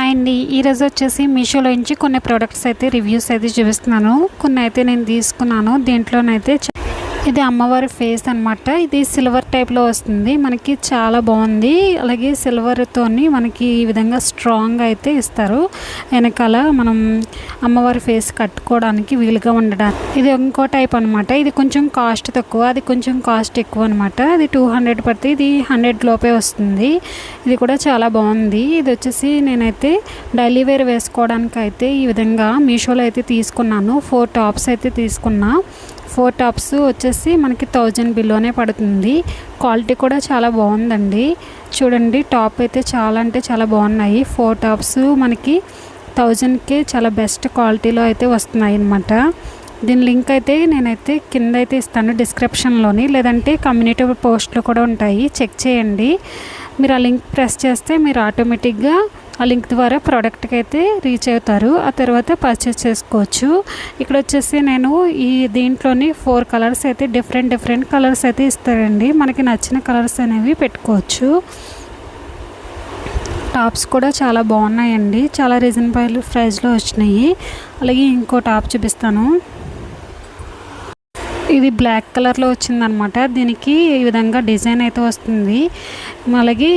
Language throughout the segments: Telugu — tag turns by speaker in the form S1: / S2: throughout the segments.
S1: హాయ్ అండి, ఈరోజు వచ్చేసి మీషోలో నుంచి కొన్ని ప్రోడక్ట్స్ అయితే రివ్యూస్ అయితే చూపిస్తున్నాను. కొన్ని అయితే నేను తీసుకున్నాను. దీంట్లోనైతే ఇది అమ్మవారి ఫేస్ అనమాట. ఇది సిల్వర్ టైప్లో వస్తుంది, మనకి చాలా బాగుంది. అలాగే సిల్వర్తోని మనకి ఈ విధంగా స్ట్రాంగ్ అయితే ఇస్తారు. వెనకాల మనం అమ్మవారి ఫేస్ కట్టుకోవడానికి వీలుగా ఉండడానికి. ఇది ఇంకో టైప్ అనమాట. ఇది కొంచెం కాస్ట్ తక్కువ, అది కొంచెం కాస్ట్ ఎక్కువ అనమాట. ఇది 200 పడితే ఇది 100 లోపే వస్తుంది. ఇది కూడా చాలా బాగుంది. ఇది వచ్చేసి నేనైతే డైలీ వేర్ వేసుకోవడానికి అయితే ఈ విధంగా మీషోలో అయితే తీసుకున్నాను. 4 టాప్స్ అయితే తీసుకున్నా. 4 టాప్స్ వచ్చేసి మనకి 1000 బిలోనే పడుతుంది. క్వాలిటీ కూడా చాలా బాగుందండి. చూడండి, టాప్ అయితే చాలా అంటే చాలా బాగున్నాయి. 4 టాప్స్ మనకి 1000కే చాలా బెస్ట్ క్వాలిటీలో అయితే వస్తున్నాయి అన్నమాట. దీని లింక్ అయితే నేనైతే కింద అయితే ఇస్తాను డిస్క్రిప్షన్లోని, లేదంటే కమ్యూనిటీ పోస్ట్లో కూడా ఉంటాయి, చెక్ చేయండి. మీరు ఆ లింక్ ప్రెస్ చేస్తే మీరు ఆటోమేటిక్గా ఆ లింక్ ద్వారా ప్రోడక్ట్కి అయితే రీచ్ అవుతారు. ఆ తర్వాత పర్చేస్ చేసుకోవచ్చు. ఇక్కడ వచ్చేసి నేను దీంట్లోని 4 కలర్స్ అయితే డిఫరెంట్ కలర్స్ అయితే ఇస్తారండి. మనకి నచ్చిన కలర్స్ అనేవి పెట్టుకోవచ్చు. టాప్స్ కూడా చాలా బాగున్నాయండి, చాలా రీజనబుల్ ప్రైస్లో వచ్చినాయి. అలాగే ఇంకో టాప్ చూపిస్తాను. ఇది బ్లాక్ కలర్లో వచ్చిందనమాట. దీనికి ఈ విధంగా డిజైన్ అయితే వస్తుంది. అలాగే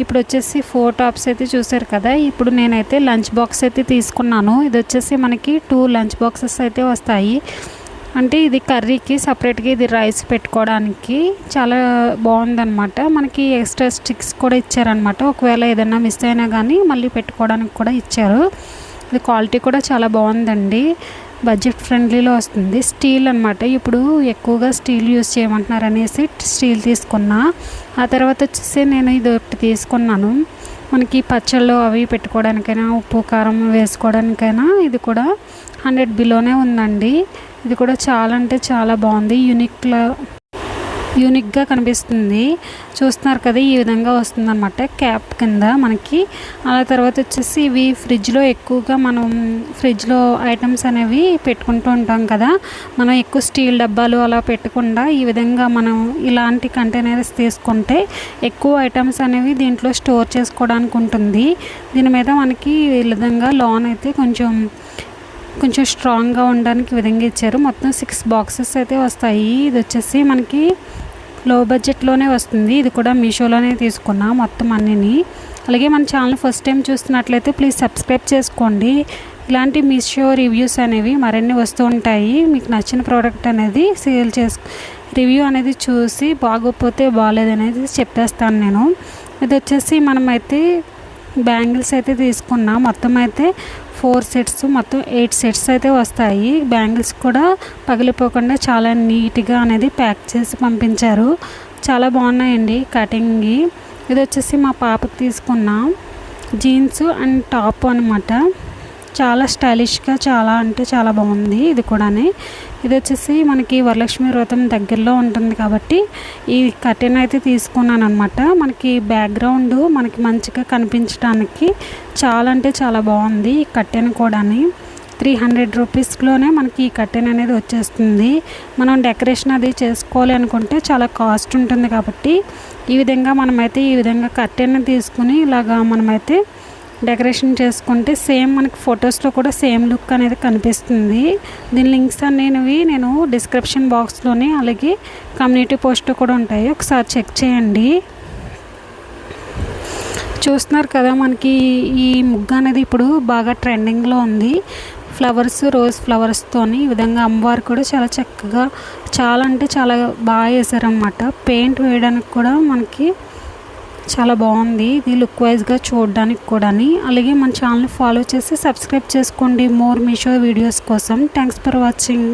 S1: ఇప్పుడు వచ్చేసి 4 టాప్స్ అయితే చూసారు కదా. ఇప్పుడు నేనైతే లంచ్ బాక్స్ అయితే తీసుకున్నాను. ఇది వచ్చేసి మనకి 2 లంచ్ బాక్సెస్ అయితే వస్తాయి. అంటే ఇది కర్రీకి సపరేట్గా, ఇది రైస్ పెట్టుకోవడానికి చాలా బాగుందన్నమాట. మనకి ఎక్స్ట్రా స్టిక్స్ కూడా ఇచ్చారనమాట. ఒకవేళ ఏదైనా మిస్ అయినా కానీ మళ్ళీ పెట్టుకోవడానికి కూడా ఇచ్చారు. ఇది క్వాలిటీ కూడా చాలా బాగుందండి. బడ్జెట్ ఫ్రెండ్లీలో వస్తుంది. స్టీల్ అనమాట. ఇప్పుడు ఎక్కువగా స్టీల్ యూజ్ చేయమంటున్నారు అనేసి స్టీల్ తీసుకున్నా. ఆ తర్వాత వచ్చేసి నేను ఇది ఒకటి తీసుకున్నాను. మనకి పచ్చళ్ళు అవి పెట్టుకోవడానికైనా, ఉప్పు కారం వేసుకోవడానికైనా ఇది కూడా 100 బిలోనే ఉందండి. ఇది కూడా చాలా అంటే చాలా బాగుంది. యూనిక్గా కనిపిస్తుంది. చూస్తున్నారు కదా, ఈ విధంగా వస్తుందన్నమాట క్యాప్ కింద మనకి. అలా తర్వాత వచ్చేసి ఇవి ఫ్రిడ్జ్లో ఎక్కువగా మనం ఫ్రిడ్జ్లో ఐటమ్స్ అనేవి పెట్టుకుంటూ ఉంటాం కదా. మనం ఎక్కువ స్టీల్ డబ్బాలు అలా పెట్టకుండా ఈ విధంగా మనం ఇలాంటి కంటైనర్స్ తీసుకుంటే ఎక్కువ ఐటమ్స్ అనేవి దీంట్లో స్టోర్ చేసుకోవడానికి ఉంటుంది. దీని మీద మనకి ఈ విధంగా లోన్ అయితే కొంచెం స్ట్రాంగ్గా ఉండడానికి విధంగా ఇచ్చారు. మొత్తం 6 బాక్సెస్ అయితే వస్తాయి. ఇది వచ్చేసి మనకి లో బడ్జెట్లోనే వస్తుంది. ఇది కూడా మీషోలోనే తీసుకున్నా మొత్తం అన్నిని. అలాగే మన ఛానల్ ఫస్ట్ టైం చూస్తున్నట్లయితే ప్లీజ్ సబ్స్క్రైబ్ చేసుకోండి. ఇలాంటి మీషో రివ్యూస్ అనేవి మరిన్ని వస్తూ ఉంటాయి. మీకు నచ్చిన ప్రోడక్ట్ అనేది రివ్యూ అనేది చూసి బాగోకపోతే బాగాలేదు అనేది చెప్పేస్తాను నేను. ఇది వచ్చేసి మనమైతే బ్యాంగిల్స్ అయితే తీసుకున్నాం. మొత్తం అయితే 4 సెట్స్, మొత్తం 8 సెట్స్ అయితే వస్తాయి. బ్యాంగిల్స్ కూడా పగిలిపోకుండా చాలా నీట్గా అనేది ప్యాక్ చేసి పంపించారు. చాలా బాగున్నాయండి కటింగ్. ఇది వచ్చేసి మా పాపకి తీసుకున్నాం. జీన్స్ అండ్ టాప్ అనమాట. చాలా స్టైలిష్గా, చాలా అంటే చాలా బాగుంది. ఇది కూడానే. ఇది వచ్చేసి మనకి వరలక్ష్మి వ్రతం దగ్గరలో ఉంటుంది కాబట్టి ఈ కర్టెన్ అయితే తీసుకున్నాను అనమాట. మనకి బ్యాక్గ్రౌండ్ మనకి మంచిగా కనిపించడానికి చాలా అంటే చాలా బాగుంది. ఈ కర్టెన్ కూడాని 300 రూపీస్లోనే మనకి ఈ కర్టెన్ అనేది వచ్చేస్తుంది. మనం డెకరేషన్ అది చేసుకోవాలి అనుకుంటే చాలా కాస్ట్ ఉంటుంది కాబట్టి ఈ విధంగా కర్టెన్ తీసుకుని ఇలాగా మనమైతే డెకరేషన్ చేసుకుంటే సేమ్ మనకి ఫొటోస్లో కూడా సేమ్ లుక్ అనేది కనిపిస్తుంది. దీని లింక్స్ అనేవి నేను డిస్క్రిప్షన్ బాక్స్లోని, అలాగే కమ్యూనిటీ పోస్ట్ కూడా ఉంటాయి, ఒకసారి చెక్ చేయండి. చూస్తున్నారు కదా, మనకి ఈ ముగ్గు అనేది ఇప్పుడు బాగా ట్రెండింగ్లో ఉంది. రోజ్ ఫ్లవర్స్తోని ఈ విధంగా అమ్మవారు కూడా చాలా చక్కగా, చాలా అంటే చాలా బాగా వేసారనమాట. పెయింట్ వేయడానికి కూడా మనకి చాలా బాగుంది. ఇది లుక్ వైజ్గా చూడడానికి కూడా. అలాగే మన ఛానల్ని ఫాలో చేసి సబ్స్క్రైబ్ చేసుకోండి మోర్ మీషో వీడియోస్ కోసం. Thanks for watching.